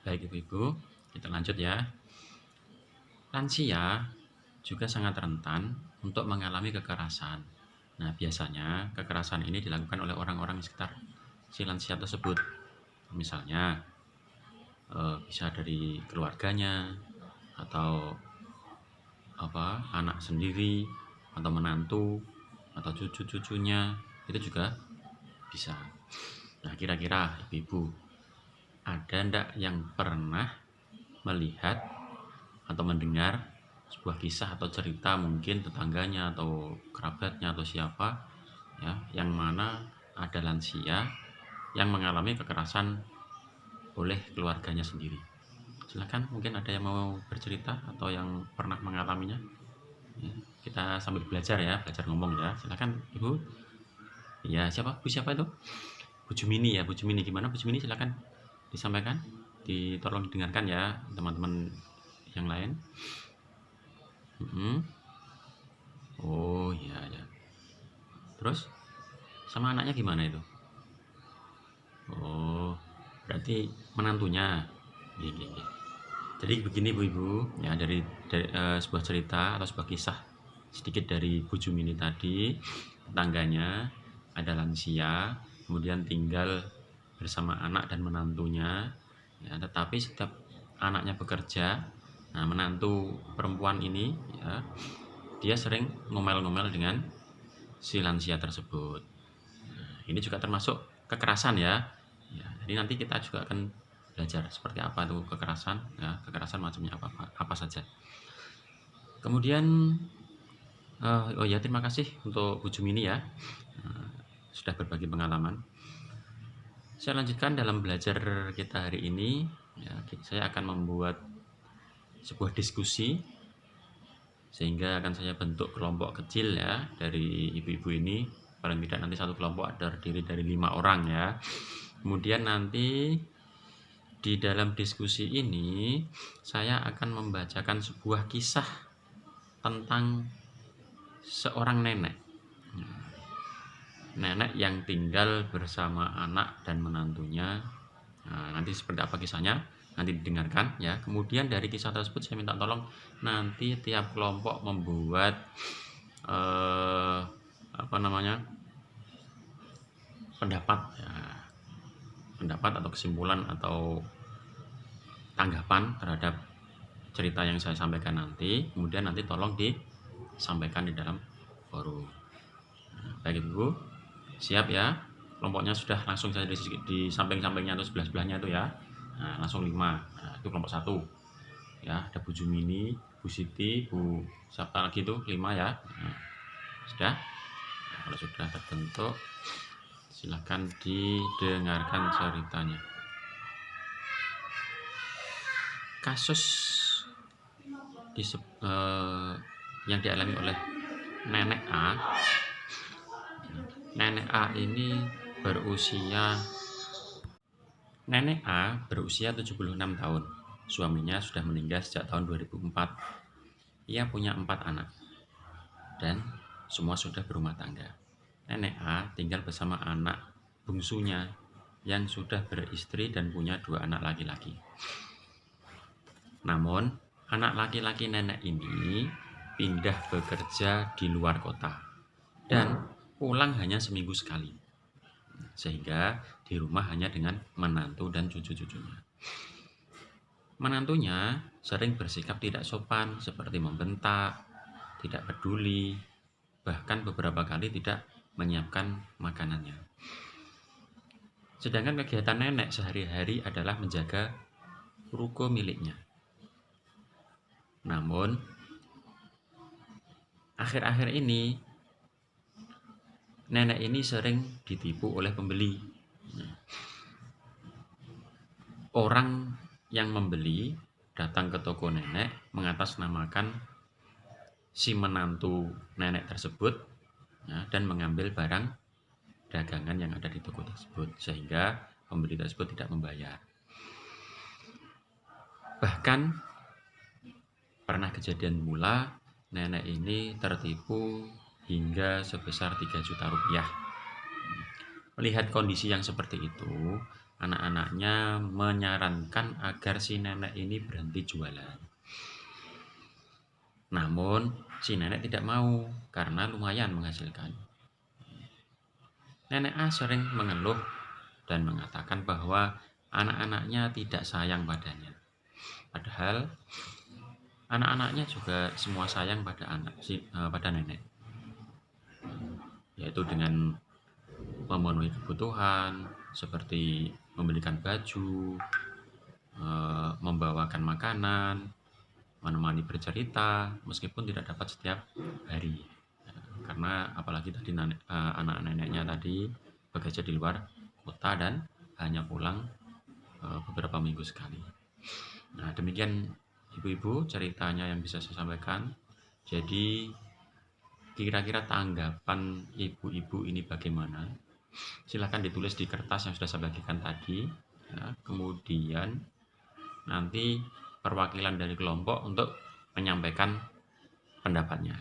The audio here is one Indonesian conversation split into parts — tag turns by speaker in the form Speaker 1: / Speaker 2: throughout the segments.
Speaker 1: Baik Ibu-ibu, kita lanjut ya. Lansia juga sangat rentan untuk mengalami kekerasan. Nah, biasanya kekerasan ini dilakukan oleh orang-orang sekitar si lansia tersebut. Misalnya, bisa dari keluarganya, atau anak sendiri, atau menantu, atau cucu-cucunya, itu juga bisa. Nah, kira-kira Ibu-ibu, ada ndak yang pernah melihat atau mendengar sebuah kisah atau cerita mungkin tetangganya atau kerabatnya atau siapa ya yang mana ada lansia yang mengalami kekerasan oleh keluarganya sendiri? Silakan, mungkin ada yang mau bercerita atau yang pernah mengalaminya ya, kita sambil belajar ya, belajar ngomong ya. Silakan Ibu. Ya, siapa itu? Bu Jumini ya, Bu Jumini. Gimana Bu Jumini, silakan disampaikan, tolong didengarkan ya teman-teman yang lain. Oh iya ya. Terus sama anaknya gimana itu? Oh, berarti menantunya. Iya, iya, iya. Jadi begini Bu Ibu, ya dari sebuah cerita atau sebuah kisah sedikit dari Bu Jumini tadi. Tetangganya ada lansia, kemudian tinggal bersama anak dan menantunya. Ya, tetapi setiap anaknya bekerja, nah menantu perempuan ini ya, dia sering ngomel-ngomel dengan si lansia tersebut. Nah, ini juga termasuk kekerasan ya. Ya, jadi nanti kita juga akan belajar seperti apa itu kekerasan, ya, kekerasan macamnya apa saja. Kemudian oh ya, terima kasih untuk Bu Jumini ya, sudah berbagi pengalaman. Saya lanjutkan dalam belajar kita hari ini. Ya, saya akan membuat sebuah diskusi sehingga akan saya bentuk kelompok kecil ya dari ibu-ibu ini. Paling tidak nanti satu kelompok terdiri dari 5 orang ya. Kemudian nanti di dalam diskusi ini saya akan membacakan sebuah kisah tentang seorang nenek yang tinggal bersama anak dan menantunya. Nah, nanti seperti apa kisahnya nanti didengarkan ya. Kemudian dari kisah tersebut saya minta tolong nanti tiap kelompok membuat pendapat ya, pendapat atau kesimpulan atau tanggapan terhadap cerita yang saya sampaikan nanti. Kemudian nanti tolong disampaikan di dalam forum. Baik Ibu, siap ya? Kelompoknya sudah langsung saya di samping-sampingnya atau sebelah-sebelahnya itu ya. Nah, langsung 5. Nah, itu kelompok 1. Ya, ada Bu Jumini, Bu Siti, Bu siapa lagi itu 5 ya. Nah, sudah? Nah, kalau sudah terbentuk, silakan didengarkan ceritanya. Kasus yang dialami oleh Nenek A. Nenek A berusia 76 tahun. Suaminya sudah meninggal sejak tahun 2004. Ia punya 4 anak dan semua sudah berumah tangga. Nenek A tinggal bersama anak bungsunya yang sudah beristri dan punya 2 anak laki-laki. Namun, anak laki-laki nenek ini pindah bekerja di luar kota dan pulang hanya seminggu sekali, sehingga di rumah hanya dengan menantu dan cucu-cucunya. Menantunya sering bersikap tidak sopan seperti membentak, tidak peduli, bahkan beberapa kali tidak menyiapkan makanannya. Sedangkan kegiatan nenek sehari-hari adalah menjaga ruko miliknya. Namun, akhir-akhir ini nenek ini sering ditipu oleh pembeli. Orang yang membeli datang ke toko nenek mengatasnamakan si menantu nenek tersebut ya, dan mengambil barang dagangan yang ada di toko tersebut, sehingga pembeli tersebut tidak membayar. Bahkan pernah kejadian pula nenek ini tertipu hingga sebesar 3 juta rupiah. Melihat kondisi yang seperti itu, anak-anaknya menyarankan agar si nenek ini berhenti jualan. Namun si nenek tidak mau karena lumayan menghasilkan. Nenek A sering mengeluh dan mengatakan bahwa anak-anaknya tidak sayang padanya. Padahal anak-anaknya juga semua sayang pada pada nenek, yaitu dengan memenuhi kebutuhan seperti membelikan baju, membawakan makanan, menemani bercerita meskipun tidak dapat setiap hari. Karena apalagi tadi anak neneknya tadi bekerja di luar kota dan hanya pulang beberapa minggu sekali. Nah, demikian ibu-ibu ceritanya yang bisa saya sampaikan. Jadi kira-kira tanggapan ibu-ibu ini bagaimana? Silahkan ditulis di kertas yang sudah saya bagikan tadi ya. Kemudian nanti perwakilan dari kelompok untuk menyampaikan pendapatnya.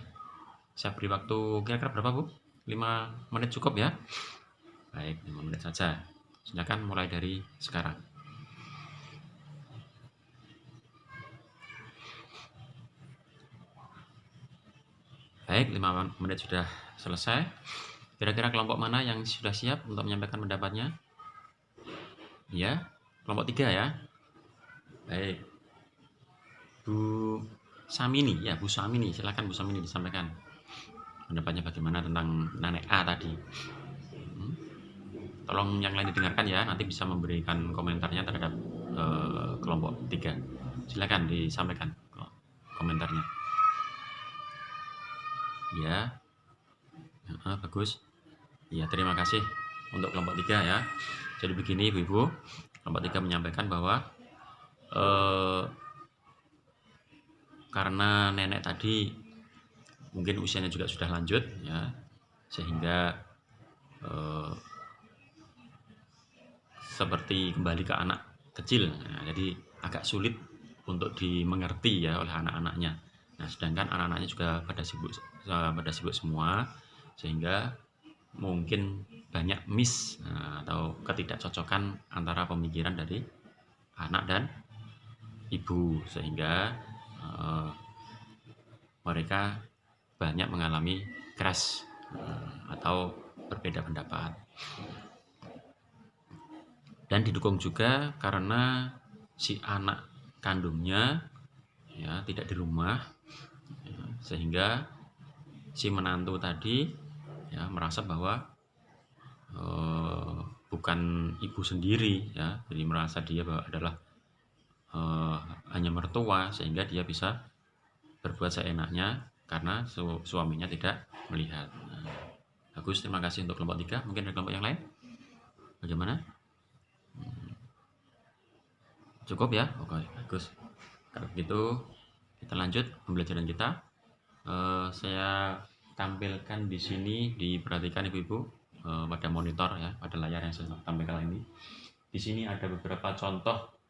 Speaker 1: Saya beri waktu kira-kira berapa Bu? 5 menit cukup ya? Baik, 5 menit saja. Silakan mulai dari sekarang. Baik, 5 menit sudah selesai. Kira-kira kelompok mana yang sudah siap untuk menyampaikan pendapatnya? Ya, kelompok 3 ya. Baik. Bu Samini, ya Bu Samini, silakan Bu Samini disampaikan pendapatnya bagaimana tentang nenek A tadi. Tolong yang lain didengarkan ya, nanti bisa memberikan komentarnya terhadap kelompok 3. Silakan disampaikan komentarnya. Ya, bagus. Ya, terima kasih untuk kelompok 3 ya. Jadi begini ibu-ibu, kelompok 3 menyampaikan bahwa karena nenek tadi mungkin usianya juga sudah lanjut ya, sehingga seperti kembali ke anak kecil. Nah, jadi agak sulit untuk dimengerti ya oleh anak-anaknya. Nah, sedangkan anak-anaknya juga pada sibuk semua, sehingga mungkin banyak miss atau ketidakcocokan antara pemikiran dari anak dan ibu, sehingga mereka banyak mengalami crash atau berbeda pendapat. Dan didukung juga karena si anak kandungnya ya tidak di rumah ya, sehingga si menantu tadi ya merasa bahwa bukan ibu sendiri ya, jadi merasa dia bahwa adalah hanya mertua, sehingga dia bisa berbuat seenaknya karena suaminya tidak melihat. Nah, bagus, terima kasih untuk kelompok 3. Mungkin ada kelompok yang lain? Bagaimana? Cukup ya? Oke, bagus. Kalau begitu kita lanjut pembelajaran kita. Saya tampilkan di sini, diperhatikan ibu-ibu pada monitor ya, pada layar yang saya tampilkan ini. Di sini ada beberapa contoh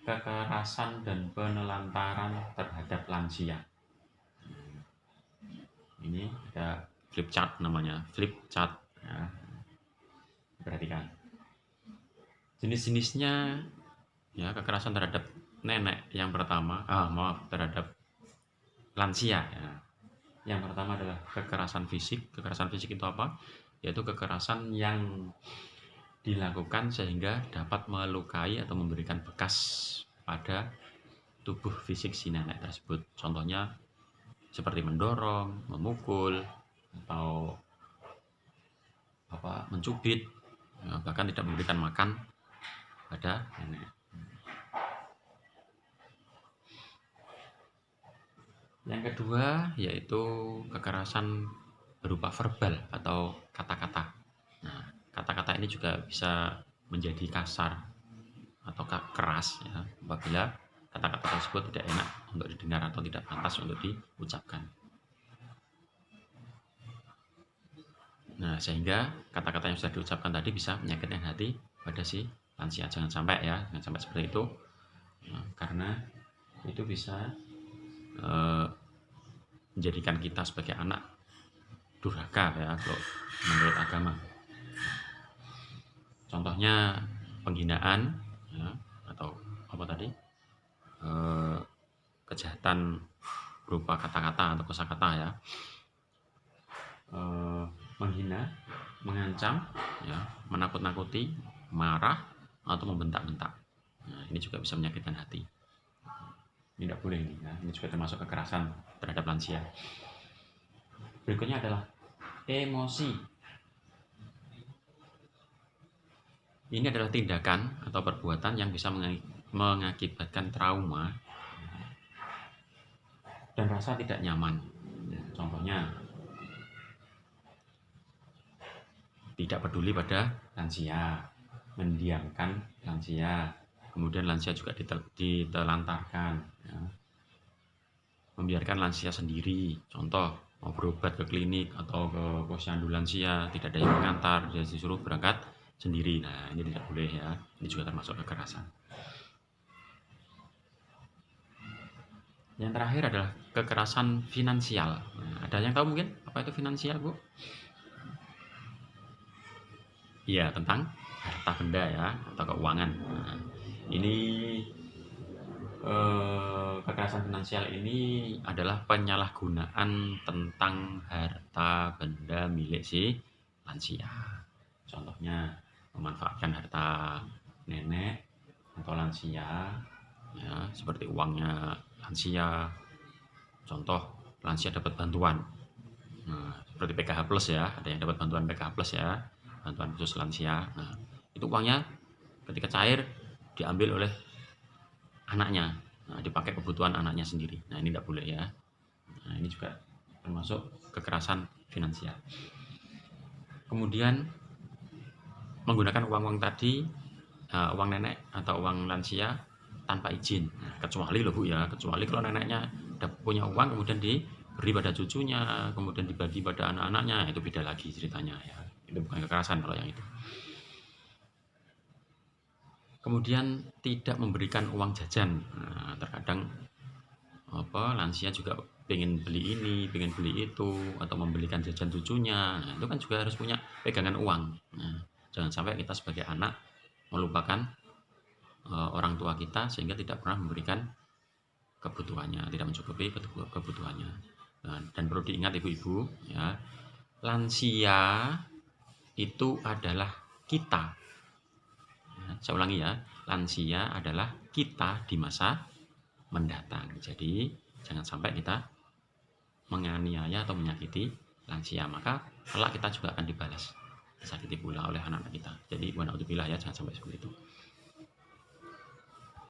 Speaker 1: kekerasan dan penelantaran terhadap lansia. Ini ada flip chart namanya, flip chart ya. Perhatikan jenis-jenisnya ya. Kekerasan terhadap nenek yang pertama, terhadap lansia ya. Yang pertama adalah kekerasan fisik. Kekerasan fisik itu apa? Yaitu kekerasan yang dilakukan sehingga dapat melukai atau memberikan bekas pada tubuh fisik si nenek tersebut. Contohnya seperti mendorong, memukul, atau mencubit, bahkan tidak memberikan makan pada nenek. Yang kedua yaitu kekerasan berupa verbal atau kata-kata. Nah, kata-kata ini juga bisa menjadi kasar atau keras ya, apabila kata-kata tersebut tidak enak untuk didengar atau tidak pantas untuk diucapkan. Nah, sehingga kata-kata yang sudah diucapkan tadi bisa menyakitkan hati pada si lansia. Jangan sampai ya, jangan sampai seperti itu. Nah, karena itu bisa menjadikan kita sebagai anak durhaka ya, kalau menurut agama. Contohnya penghinaan, ya, atau apa tadi, kejahatan berupa kata-kata atau kosakata ya, menghina, mengancam, ya, menakut-nakuti, marah, atau membentak-bentak. Nah, ini juga bisa menyakitkan hati. Ini tidak boleh ini, ya. Ini juga termasuk kekerasan terhadap lansia. Berikutnya adalah emosi. Ini adalah tindakan atau perbuatan yang bisa mengakibatkan trauma dan rasa tidak nyaman. Contohnya, tidak peduli pada lansia, mendiamkan lansia, kemudian lansia juga ditelantarkan, ya. Membiarkan lansia sendiri, contoh mau berobat ke klinik atau ke posyandu lansia, tidak ada yang mengantar, dia disuruh berangkat sendiri. Nah, ini tidak boleh ya, ini juga termasuk kekerasan. Yang terakhir adalah kekerasan finansial. Nah, ada yang tahu mungkin apa itu finansial, Bu? Iya, tentang harta benda ya, atau keuangan. Nah, ini kekerasan finansial ini adalah penyalahgunaan tentang harta benda milik si lansia. Contohnya memanfaatkan harta nenek atau lansia, ya, seperti uangnya lansia. Contoh, lansia dapat bantuan, nah, seperti PKH Plus ya, ada yang dapat bantuan PKH Plus ya, bantuan khusus lansia. Nah, itu uangnya ketika cair diambil oleh anaknya, nah, dipakai kebutuhan anaknya sendiri. Nah, ini tidak boleh ya. Nah, ini juga termasuk kekerasan finansial. Kemudian menggunakan uang-uang tadi, uang nenek atau uang lansia tanpa izin. Nah, kecuali loh Bu ya, kecuali kalau neneknya punya uang kemudian diberi pada cucunya, kemudian dibagi pada anak-anaknya, itu beda lagi ceritanya ya. Itu bukan kekerasan kalau yang itu. Kemudian tidak memberikan uang jajan. Nah, terkadang lansia juga pengen beli ini, pengen beli itu, atau membelikan jajan cucunya. Nah, itu kan juga harus punya pegangan uang. Nah, jangan sampai kita sebagai anak melupakan orang tua kita sehingga tidak pernah memberikan kebutuhannya, tidak mencukupi kebutuhannya. Nah, dan perlu diingat ibu-ibu ya, lansia itu adalah kita. Saya ulangi ya, lansia adalah kita di masa mendatang. Jadi jangan sampai kita menganiaya atau menyakiti lansia, maka kelak kita juga akan dibalas, disakiti pula oleh anak-anak kita. Jadi wa na'udzubillah ya, jangan sampai seperti itu.